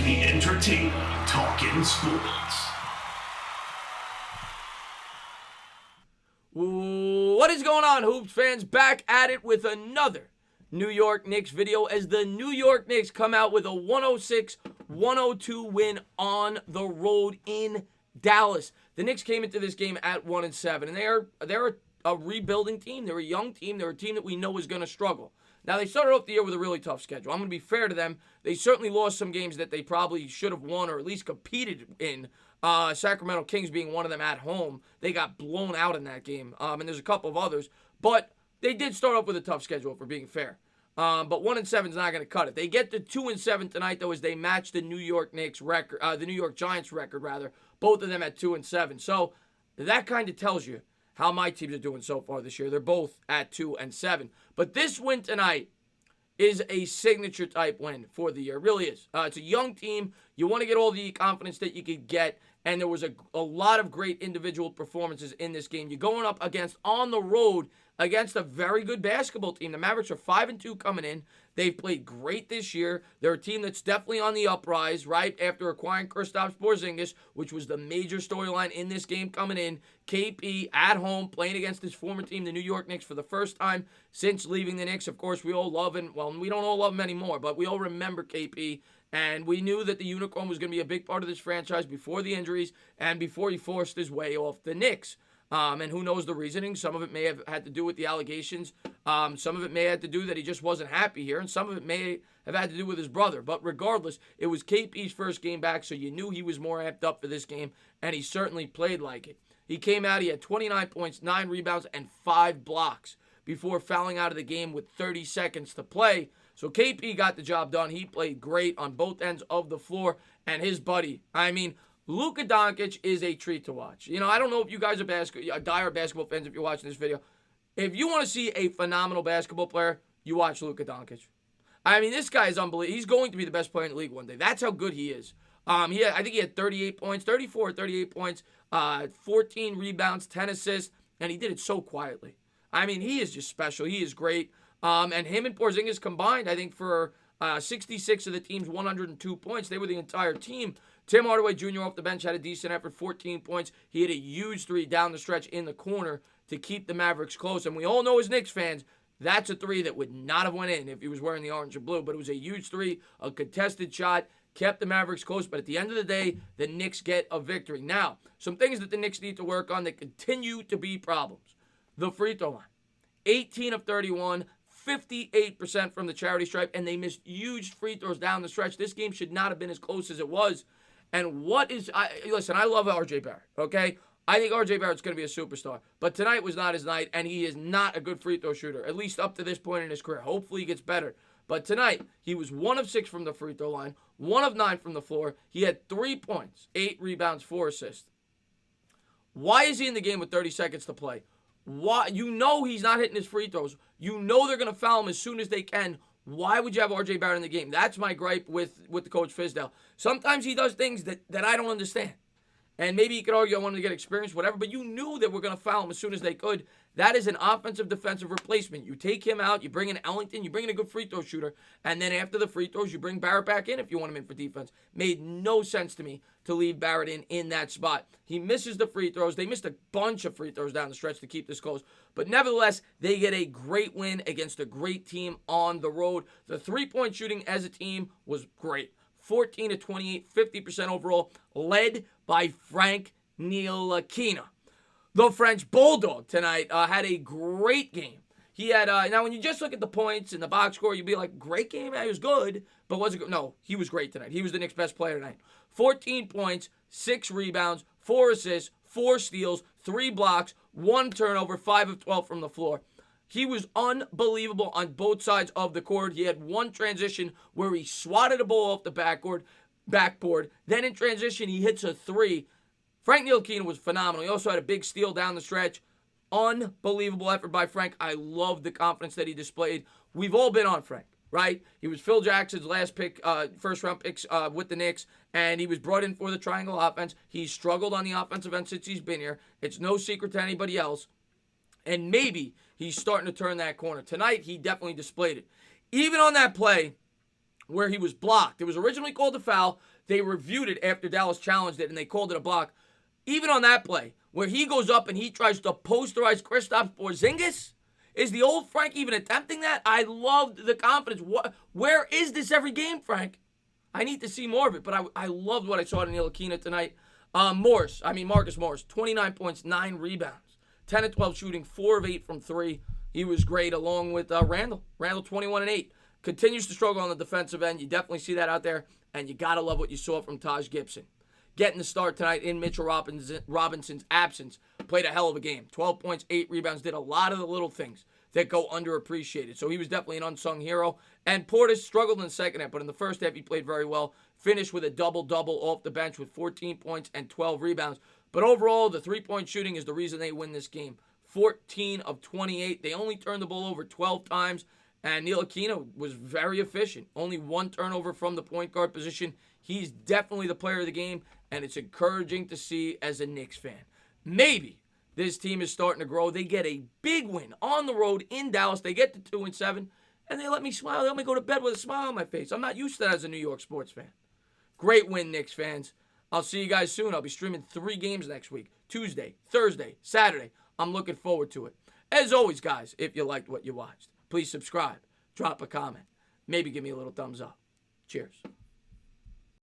to the entertainment Talking Sports. What is going on, Hoops fans? Back at it with another New York Knicks video as the New York Knicks come out with a 106-102 win on the road in Dallas. The Knicks came into this game at 1-7, and they're a rebuilding team. They're a young team. They're a team that we know is going to struggle. Now, they started off the year with a really tough schedule. I'm going to be fair to them. They certainly lost some games that they probably should have won or at least competed in. Sacramento Kings being one of them at home. They got blown out in that game. And there's a couple of others. But they did start off with a tough schedule, for being fair. But 1-7 is not going to cut it. They get to 2-7 tonight, though, as they match the New York Knicks record, the New York Giants record, rather. Both of them at 2-7. So that kind of tells you how my teams are doing so far this year. They're both at 2-7. But this win tonight is a signature type win for the year. It really is. It's a young team. You want to get all the confidence that you could get. And there was a lot of great individual performances in this game. You're going up on the road against a very good basketball team. The Mavericks are 5-2 coming in. They've played great this year. They're a team that's definitely on the uprise, right? After acquiring Kristaps Porzingis, which was the major storyline in this game coming in. KP at home playing against his former team, the New York Knicks, for the first time since leaving the Knicks. Of course, we all love him. Well, we don't all love him anymore, but we all remember KP. And we knew that the Unicorn was going to be a big part of this franchise before the injuries and before he forced his way off the Knicks. And who knows the reasoning. Some of it may have had to do with the allegations. Some of it may have had to do that he just wasn't happy here. And some of it may have had to do with his brother. But regardless, it was KP's first game back, so you knew he was more amped up for this game. And he certainly played like it. He came out, he had 29 points, 9 rebounds, and 5 blocks before fouling out of the game with 30 seconds to play. So KP got the job done. He played great on both ends of the floor. And his buddy, Luka Doncic is a treat to watch. You know, I don't know if you guys are dire basketball fans if you're watching this video. If you want to see a phenomenal basketball player, you watch Luka Doncic. This guy is unbelievable. He's going to be the best player in the league one day. That's how good he is. I think he had 38 points, 34 or 38 points, 14 rebounds, 10 assists, and he did it so quietly. He is just special. He is great. And him and Porzingis combined, I think, for 66 of the team's 102 points. They were the entire team. Tim Hardaway Jr. off the bench had a decent effort, 14 points. He had a huge three down the stretch in the corner to keep the Mavericks close. And we all know as Knicks fans, that's a three that would not have went in if he was wearing the orange or blue. But it was a huge three, a contested shot, kept the Mavericks close. But at the end of the day, the Knicks get a victory. Now, some things that the Knicks need to work on that continue to be problems. The free throw line, 18 of 31, 58% from the charity stripe, and they missed huge free throws down the stretch. This game should not have been as close as it was. And listen, I love R.J. Barrett, okay? I think R.J. Barrett's going to be a superstar. But tonight was not his night, and he is not a good free throw shooter, at least up to this point in his career. Hopefully he gets better. But tonight, he was 1 of 6 from the free throw line, 1 of 9 from the floor. He had 3 points, 8 rebounds, 4 assists. Why is he in the game with 30 seconds to play? Why? You know he's not hitting his free throws. You know they're going to foul him as soon as they can. Why would you have R.J. Barrett in the game? That's my gripe with the coach Fizdale. Sometimes he does things that I don't understand. And maybe you could argue I wanted to get experience, whatever, but you knew that we're going to foul him as soon as they could. That is an offensive defensive replacement. You take him out, you bring in Ellington, you bring in a good free throw shooter, and then after the free throws, you bring Barrett back in if you want him in for defense. Made no sense to me to leave Barrett in that spot. He misses the free throws. They missed a bunch of free throws down the stretch to keep this close. But nevertheless, they get a great win against a great team on the road. The three-point shooting as a team was great. 14 to 28, 50% overall, led by Frank Ntilikina. The French Bulldog tonight had a great game. He had, now when you just look at the points and the box score, you'd be like, great game? He was good, but was it good? No, he was great tonight. He was the Knicks' best player tonight. 14 points, 6 rebounds, 4 assists, 4 steals, 3 blocks, 1 turnover, 5 of 12 from the floor. He was unbelievable on both sides of the court. He had one transition where he swatted a ball off the backboard. Then in transition, he hits a 3. Frank Ntilikina was phenomenal. He also had a big steal down the stretch. Unbelievable effort by Frank. I love the confidence that he displayed. We've all been on Frank, right? He was Phil Jackson's last pick, first-round picks with the Knicks, and he was brought in for the triangle offense. He's struggled on the offensive end since he's been here. It's no secret to anybody else. And maybe he's starting to turn that corner. Tonight, he definitely displayed it. Even on that play where he was blocked. It was originally called a foul. They reviewed it after Dallas challenged it, and they called it a block. Even on that play, where he goes up and he tries to posterize Kristaps Porzingis, is the old Frank even attempting that? I loved the confidence. Where is this every game, Frank? I need to see more of it, but I loved what I saw in Ntilikina tonight. Marcus Morris, 29 points, 9 rebounds, 10 of 12 shooting, 4 of 8 from 3. He was great, along with Randall. Randall, 21 and 8. Continues to struggle on the defensive end. You definitely see that out there, and you got to love what you saw from Taj Gibson. Getting the start tonight in Mitchell Robinson's absence. Played a hell of a game. 12 points, 8 rebounds. Did a lot of the little things that go underappreciated. So he was definitely an unsung hero. And Portis struggled in the second half, but in the first half he played very well. Finished with a double-double off the bench with 14 points and 12 rebounds. But overall, the three-point shooting is the reason they win this game. 14 of 28. They only turned the ball over 12 times. And Ntilikina was very efficient. Only 1 turnover from the point guard position. He's definitely the player of the game, and it's encouraging to see as a Knicks fan. Maybe this team is starting to grow. They get a big win on the road in Dallas. They get to 2-7, and they let me smile. They let me go to bed with a smile on my face. I'm not used to that as a New York sports fan. Great win, Knicks fans. I'll see you guys soon. I'll be streaming 3 games next week. Tuesday, Thursday, Saturday. I'm looking forward to it. As always, guys, if you liked what you watched, please subscribe, drop a comment, maybe give me a little thumbs up. Cheers.